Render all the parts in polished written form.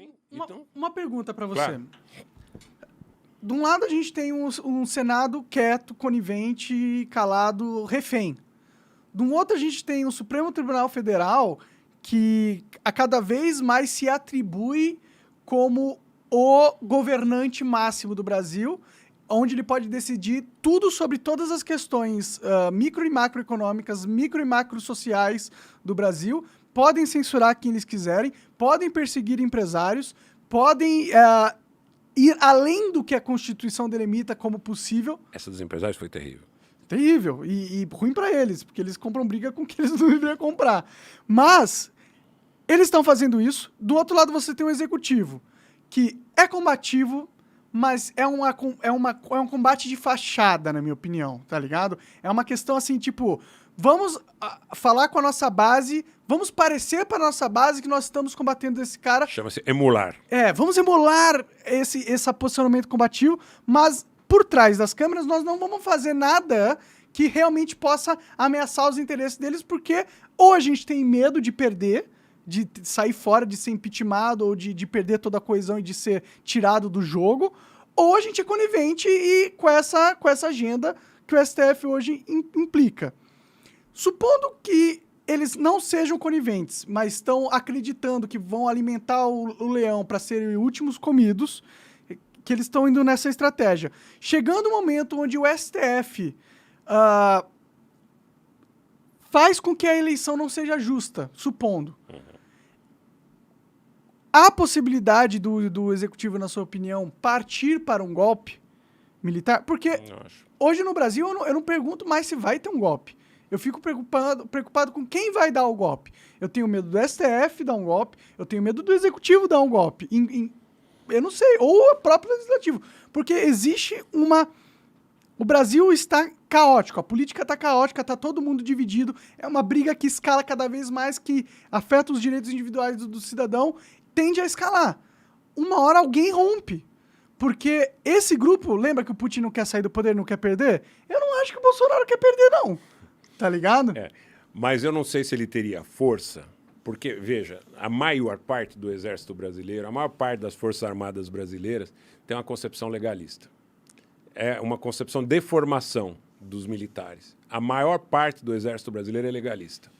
Sim. Uma pergunta para você. Claro. De um lado, a gente tem um Senado quieto, conivente, calado, refém. De um outro, a gente tem o Supremo Tribunal Federal que a cada vez mais se atribui como o governante máximo do Brasil, onde ele pode decidir tudo sobre todas as questões micro e macroeconômicas, micro e macro sociais do Brasil. Podem censurar quem eles quiserem, podem perseguir empresários, podem ir além do que a Constituição delimita como possível. Essa dos empresários foi terrível. Terrível. E ruim para eles, porque eles compram briga com o que eles não deveriam comprar. Mas eles estão fazendo isso. Do outro lado, você tem o executivo, que é combativo, mas é um combate de fachada, na minha opinião, tá ligado? É uma questão assim, tipo, vamos falar com a nossa base, vamos parecer para a nossa base que nós estamos combatendo esse cara. Chama-se emular. Vamos emular esse posicionamento combativo, mas por trás das câmeras nós não vamos fazer nada que realmente possa ameaçar os interesses deles, porque ou a gente tem medo de perder, de sair fora, de ser impeachmentado, ou de perder toda a coesão e de ser tirado do jogo, ou a gente é conivente e com essa agenda que o STF hoje implica. Supondo que eles não sejam coniventes, mas estão acreditando que vão alimentar o leão para serem os últimos comidos, que eles estão indo nessa estratégia. Chegando o momento onde o STF faz com que a eleição não seja justa, supondo. Há possibilidade do executivo, na sua opinião, partir para um golpe militar? Porque hoje no Brasil eu não pergunto mais se vai ter um golpe. Eu fico preocupado com quem vai dar o golpe. Eu tenho medo do STF dar um golpe, eu tenho medo do executivo dar um golpe. Eu não sei, ou o próprio legislativo. Porque existe o Brasil está caótico, a política está caótica, está todo mundo dividido, é uma briga que escala cada vez mais, que afeta os direitos individuais do cidadão, tende a escalar. Uma hora alguém rompe. Porque esse grupo, lembra que o Putin não quer sair do poder, não quer perder? Eu não acho que o Bolsonaro quer perder, não. Tá ligado? Mas eu não sei se ele teria força, porque, veja, a maior parte do exército brasileiro, a maior parte das forças armadas brasileiras tem uma concepção legalista. É uma concepção de formação dos militares. A maior parte do exército brasileiro é legalista.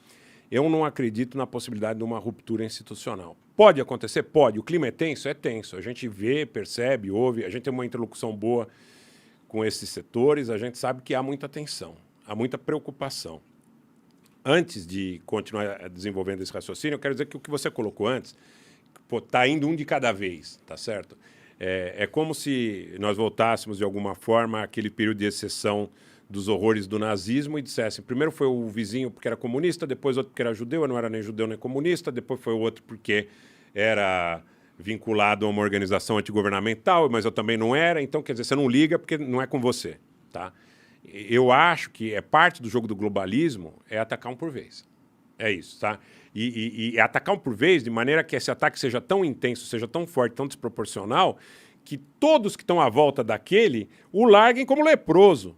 Eu não acredito na possibilidade de uma ruptura institucional. Pode acontecer? Pode. O clima é tenso? É tenso. A gente vê, percebe, ouve, a gente tem uma interlocução boa com esses setores, a gente sabe que há muita tensão, há muita preocupação. Antes de continuar desenvolvendo esse raciocínio, eu quero dizer que o que você colocou antes, está indo um de cada vez, tá certo? É como se nós voltássemos, de alguma forma, àquele período de exceção dos horrores do nazismo e dissessem, primeiro foi o vizinho porque era comunista, depois outro porque era judeu, eu não era nem judeu nem comunista, depois foi o outro porque era vinculado a uma organização antigovernamental, mas eu também não era, então, quer dizer, você não liga porque não é com você, tá? Eu acho que parte do jogo do globalismo é atacar um por vez. É isso, tá? E atacar um por vez de maneira que esse ataque seja tão intenso, seja tão forte, tão desproporcional, que todos que estão à volta daquele o larguem como leproso.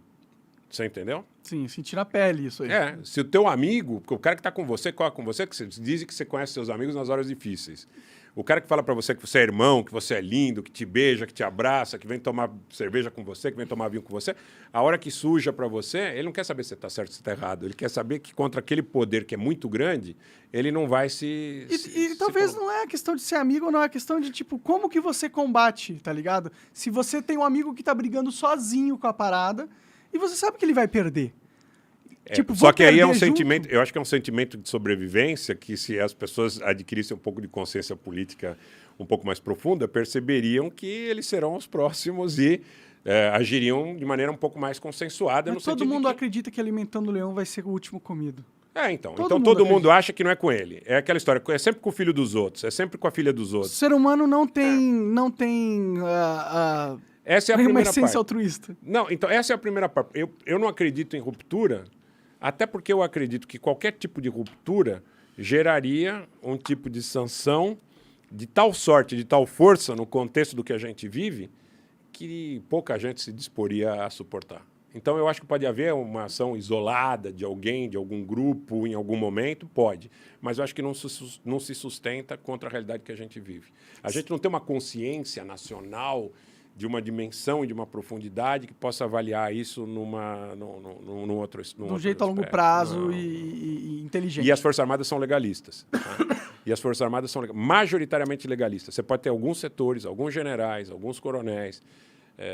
Você entendeu? Sim, sentir na pele isso aí. Se o teu amigo, o cara que está com você, corre com você, que você diz que você conhece seus amigos nas horas difíceis. O cara que fala para você que você é irmão, que você é lindo, que te beija, que te abraça, que vem tomar cerveja com você, que vem tomar vinho com você, a hora que suja para você, ele não quer saber se você está certo ou se está errado. Ele quer saber que contra aquele poder que é muito grande, ele não vai se... E talvez não é a questão de ser amigo, não é a questão de, tipo, como que você combate, tá ligado? Se você tem um amigo que tá brigando sozinho com a parada, e você sabe que ele vai perder. Só que aí é um sentimento, eu acho que é um sentimento de sobrevivência que, se as pessoas adquirissem um pouco de consciência política um pouco mais profunda, perceberiam que eles serão os próximos e agiriam de maneira um pouco mais consensuada. Mas todo mundo acredita que alimentando o leão vai ser o último comido. Então todo mundo acha que não é com ele. É aquela história, é sempre com o filho dos outros, é sempre com a filha dos outros. O ser humano não tem essa é a primeira essência parte. Altruísta. Não, então essa é a primeira parte. Eu não acredito em ruptura, até porque eu acredito que qualquer tipo de ruptura geraria um tipo de sanção de tal sorte, de tal força no contexto do que a gente vive, que pouca gente se disporia a suportar. Então, eu acho que pode haver uma ação isolada de alguém, de algum grupo, em algum momento, pode. Mas eu acho que não se sustenta contra a realidade que a gente vive. A gente não tem uma consciência nacional de uma dimensão e de uma profundidade que possa avaliar isso num outro de um jeito a longo prazo e inteligente. E as Forças Armadas são legalistas. Tá? E as Forças Armadas são majoritariamente legalistas. Você pode ter alguns setores, alguns generais, alguns coronéis,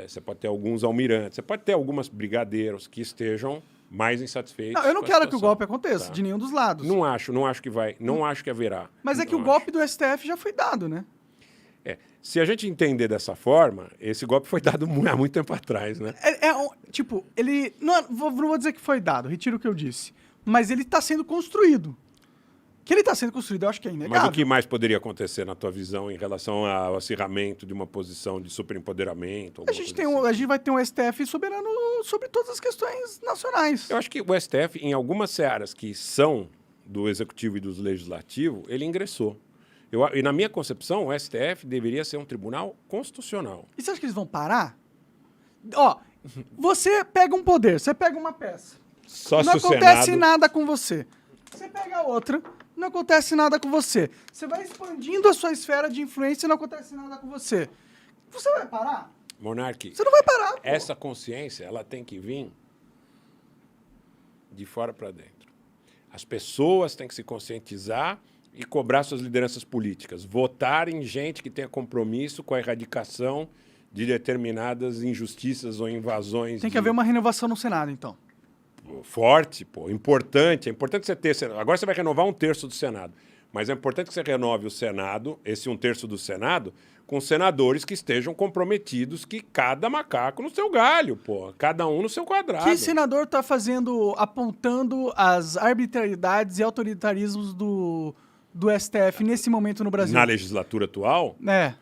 você pode ter alguns almirantes, você pode ter algumas brigadeiros que estejam mais insatisfeitos. Não, eu não quero que o golpe aconteça, tá? De nenhum dos lados. Não acho que vai, não acho que haverá. Mas é que o golpe do STF já foi dado, né? Se a gente entender dessa forma, esse golpe foi dado há muito tempo atrás, né? Tipo, ele... Não vou dizer que foi dado, retiro o que eu disse. Mas ele está sendo construído. Que ele está sendo construído, eu acho que é inegável. Mas o que mais poderia acontecer, na tua visão, em relação ao acirramento de uma posição de superempoderamento? A gente vai ter um STF soberano sobre todas as questões nacionais. Eu acho que o STF, em algumas searas que são do Executivo e do Legislativo, ele ingressou. E na minha concepção, o STF deveria ser um tribunal constitucional. E você acha que eles vão parar? Ó, você pega um poder, você pega uma peça. Não acontece nada com você. Você pega outra, não acontece nada com você. Você vai expandindo a sua esfera de influência e não acontece nada com você. Você vai parar? Monark, você não vai parar. Pô. Essa consciência, ela tem que vir de fora para dentro. As pessoas têm que se conscientizar e cobrar suas lideranças políticas. Votar em gente que tenha compromisso com a erradicação de determinadas injustiças ou invasões. Tem que haver uma renovação no Senado, então. Forte, pô, importante. É importante você ter... Agora você vai renovar 1/3 do Senado. Mas é importante que você renove o Senado, esse 1/3 do Senado, com senadores que estejam comprometidos, que cada macaco no seu galho, pô. Cada um no seu quadrado. Que senador está apontando as arbitrariedades e autoritarismos do STF nesse momento no Brasil? Na legislatura atual? É.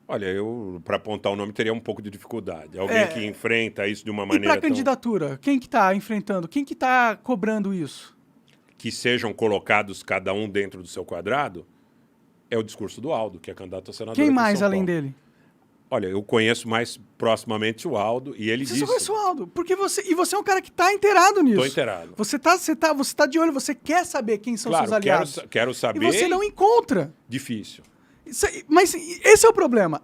Olha, eu, para apontar o nome, teria um pouco de dificuldade. Alguém que enfrenta isso de uma maneira. E para candidatura? Quem que está enfrentando? Quem que está cobrando isso? Que sejam colocados cada um dentro do seu quadrado, é o discurso do Aldo, que é candidato a senador. Quem mais além dele? Olha, eu conheço mais proximamente o Aldo e ele disse... Você só conhece o Aldo? Porque você é um cara que está inteirado nisso. Estou inteirado. Você tá de olho, você quer saber quem são seus aliados. Quero saber. E você não encontra. Difícil. Mas esse é o problema.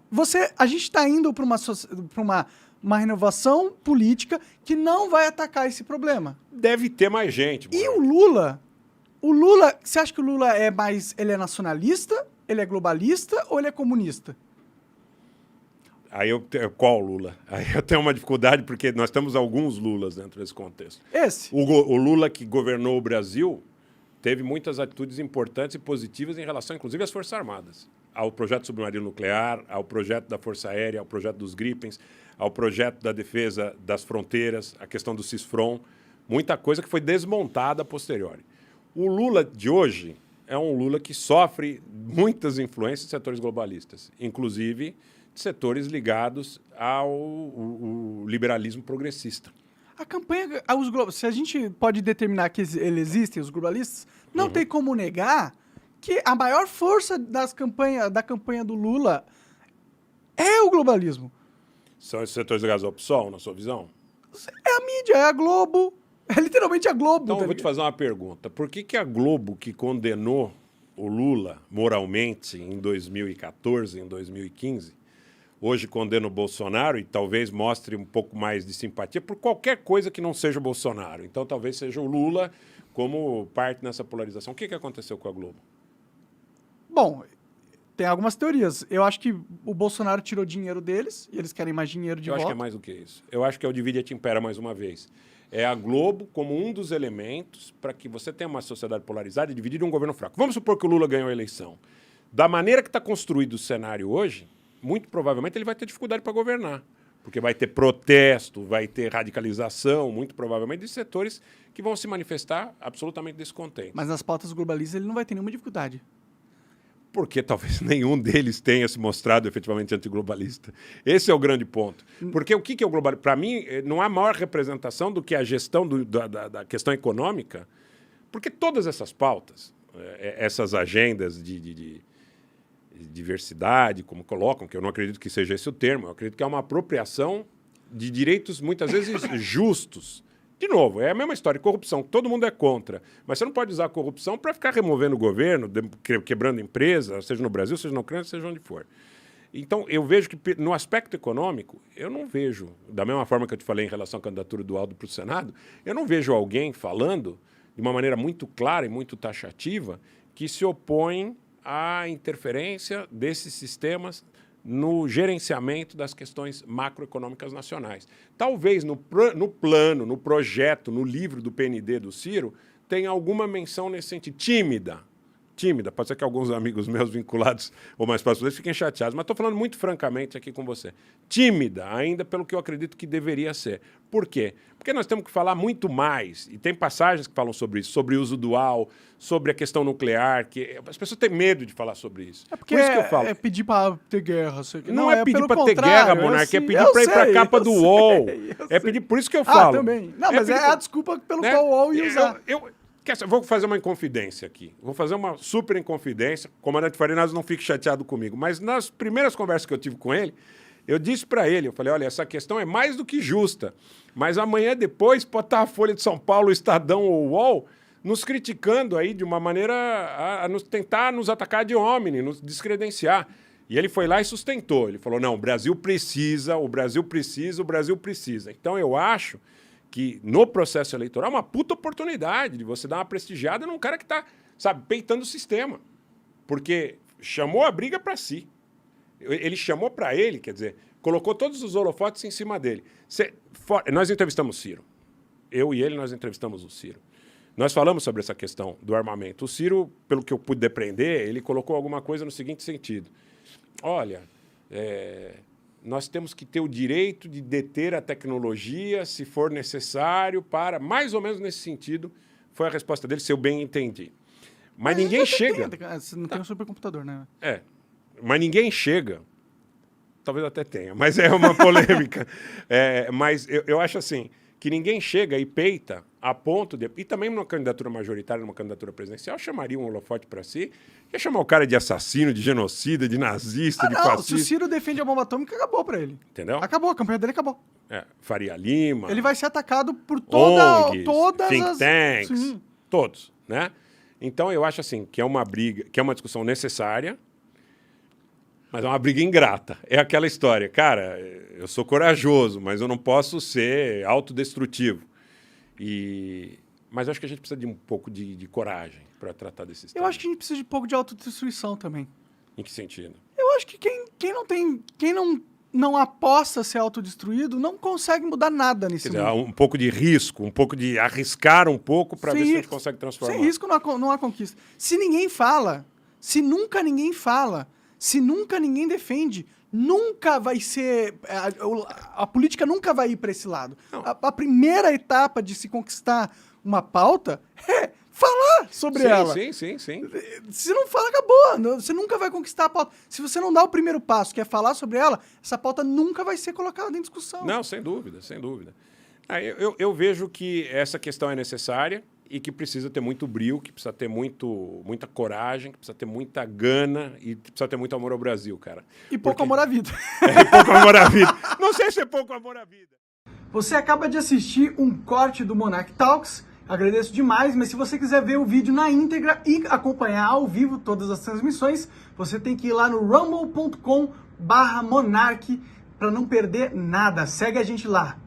A gente está indo para uma renovação política que não vai atacar esse problema. Deve ter mais gente. E o Lula, você acha que o Lula ele é nacionalista, ele é globalista ou ele é comunista? Qual Lula? Aí eu tenho uma dificuldade porque nós temos alguns Lulas dentro desse contexto. Esse? O Lula que governou o Brasil teve muitas atitudes importantes e positivas em relação, inclusive, às Forças Armadas. Ao projeto submarino nuclear, ao projeto da Força Aérea, ao projeto dos Gripens, ao projeto da defesa das fronteiras, a questão do CISFRON, muita coisa que foi desmontada a posteriori. O Lula de hoje é um Lula que sofre muitas influências de setores globalistas, inclusive de setores ligados ao liberalismo progressista. A campanha, se a gente pode determinar que eles existem, os globalistas, não tem como negar que a maior força da campanha do Lula é o globalismo. São esses setores ligados ao PSOL, na sua visão? É a mídia, é a Globo, é literalmente a Globo. Então eu vou te fazer uma pergunta. Por que a Globo, que condenou o Lula moralmente em 2014, em 2015, hoje condena o Bolsonaro e talvez mostre um pouco mais de simpatia por qualquer coisa que não seja o Bolsonaro? Então talvez seja o Lula como parte nessa polarização. O que aconteceu com a Globo? Bom, tem algumas teorias. Eu acho que o Bolsonaro tirou dinheiro deles e eles querem mais dinheiro de volta. Eu acho que é mais do que isso. Eu acho que é o divide e impera mais uma vez. É a Globo como um dos elementos para que você tenha uma sociedade polarizada e dividida e um governo fraco. Vamos supor que o Lula ganhou a eleição. Da maneira que está construído o cenário hoje, muito provavelmente ele vai ter dificuldade para governar. Porque vai ter protesto, vai ter radicalização, muito provavelmente, de setores que vão se manifestar absolutamente descontentes. Mas nas pautas globalistas ele não vai ter nenhuma dificuldade. Porque talvez nenhum deles tenha se mostrado efetivamente antiglobalista. Esse é o grande ponto. Porque o que é o globalismo? Para mim, não há maior representação do que a gestão da questão econômica, porque todas essas pautas, essas agendas de diversidade, como colocam, que eu não acredito que seja esse o termo, eu acredito que é uma apropriação de direitos, muitas vezes, justos. De novo, é a mesma história, corrupção, todo mundo é contra. Mas você não pode usar a corrupção para ficar removendo o governo, quebrando empresa, seja no Brasil, seja na Ucrânia, seja onde for. Então, eu vejo que, no aspecto econômico, eu não vejo, da mesma forma que eu te falei em relação à candidatura do Aldo para o Senado, eu não vejo alguém falando de uma maneira muito clara e muito taxativa que se opõe à interferência desses sistemas no gerenciamento das questões macroeconômicas nacionais. Talvez no plano, no projeto, no livro do PND do Ciro, tenha alguma menção nesse sentido, tímida. Pode ser que alguns amigos meus vinculados ou mais próximos deles fiquem chateados, mas estou falando muito francamente aqui com você. Tímida, ainda pelo que eu acredito que deveria ser. Por quê? Porque nós temos que falar muito mais, e tem passagens que falam sobre isso, sobre uso dual, sobre a questão nuclear, que as pessoas têm medo de falar sobre isso. É porque por isso que eu falo. É pedir para ter guerra. Não é pedir para ter guerra, Monark, é pedir para ir para a capa do UOL. É pedir, por isso que eu falo. Também. Não, mas é a desculpa pelo qual o UOL ia usar. Vou fazer uma inconfidência aqui. Vou fazer uma super inconfidência. Comandante Farinas, não fique chateado comigo. Mas nas primeiras conversas que eu tive com ele, eu disse para ele, eu falei, olha, essa questão é mais do que justa. Mas amanhã depois pode estar a Folha de São Paulo, o Estadão ou o UOL nos criticando aí de uma maneira a tentar nos atacar de homem, nos descredenciar. E ele foi lá e sustentou. Ele falou, não, o Brasil precisa. Então eu acho que no processo eleitoral é uma puta oportunidade de você dar uma prestigiada num cara que está, sabe, peitando o sistema. Porque chamou a briga para si. Ele chamou para ele, quer dizer, colocou todos os holofotes em cima dele. Nós entrevistamos o Ciro. Eu e ele, nós entrevistamos o Ciro. Nós falamos sobre essa questão do armamento. O Ciro, pelo que eu pude depreender, ele colocou alguma coisa no seguinte sentido. Olha, nós temos que ter o direito de deter a tecnologia, se for necessário, para... Mais ou menos nesse sentido, foi a resposta dele, se eu bem entendi. Mas ninguém chega... Você não tem um supercomputador, né? Mas ninguém chega... Talvez até tenha, mas é uma polêmica. Mas eu acho assim, que ninguém chega e peita a ponto de... E também numa candidatura majoritária, numa candidatura presidencial, chamaria um holofote para si, ia chamar o cara de assassino, de genocida, de nazista, de fascista. Se o Ciro defende a bomba atômica, acabou para ele. Entendeu? Acabou, a campanha dele acabou. Faria Lima... Ele vai ser atacado por ONGs, todas think as... tanks, Sim. Todos, né? Então, eu acho assim, que é uma briga, que é uma discussão necessária, mas é uma briga ingrata. É aquela história, cara, eu sou corajoso, mas eu não posso ser autodestrutivo. Mas eu acho que a gente precisa de um pouco de coragem para tratar desses temas. Eu acho que a gente precisa de um pouco de autodestruição também. Em que sentido? Eu acho que quem não aposta ser autodestruído não consegue mudar nada nesse mundo. Quer dizer, um pouco de risco, um pouco de arriscar um pouco para ver se a gente consegue transformar. Sem risco não há conquista. Se ninguém fala, se nunca ninguém fala, se nunca ninguém defende, nunca vai ser... A política nunca vai ir para esse lado. A primeira etapa de se conquistar uma pauta é falar sobre ela. Sim. Se não fala, acabou. Você nunca vai conquistar a pauta. Se você não dá o primeiro passo, que é falar sobre ela, essa pauta nunca vai ser colocada em discussão. Não, sem dúvida. Eu vejo que essa questão é necessária e que precisa ter muito brio, que precisa ter muita coragem, que precisa ter muita gana e precisa ter muito amor ao Brasil, cara. E pouco amor à vida. Pouco amor à vida. Não sei se é pouco amor à vida. Você acaba de assistir um corte do Monark Talks. Agradeço demais, mas se você quiser ver o vídeo na íntegra e acompanhar ao vivo todas as transmissões, você tem que ir lá no rumble.com/monark para não perder nada. Segue a gente lá.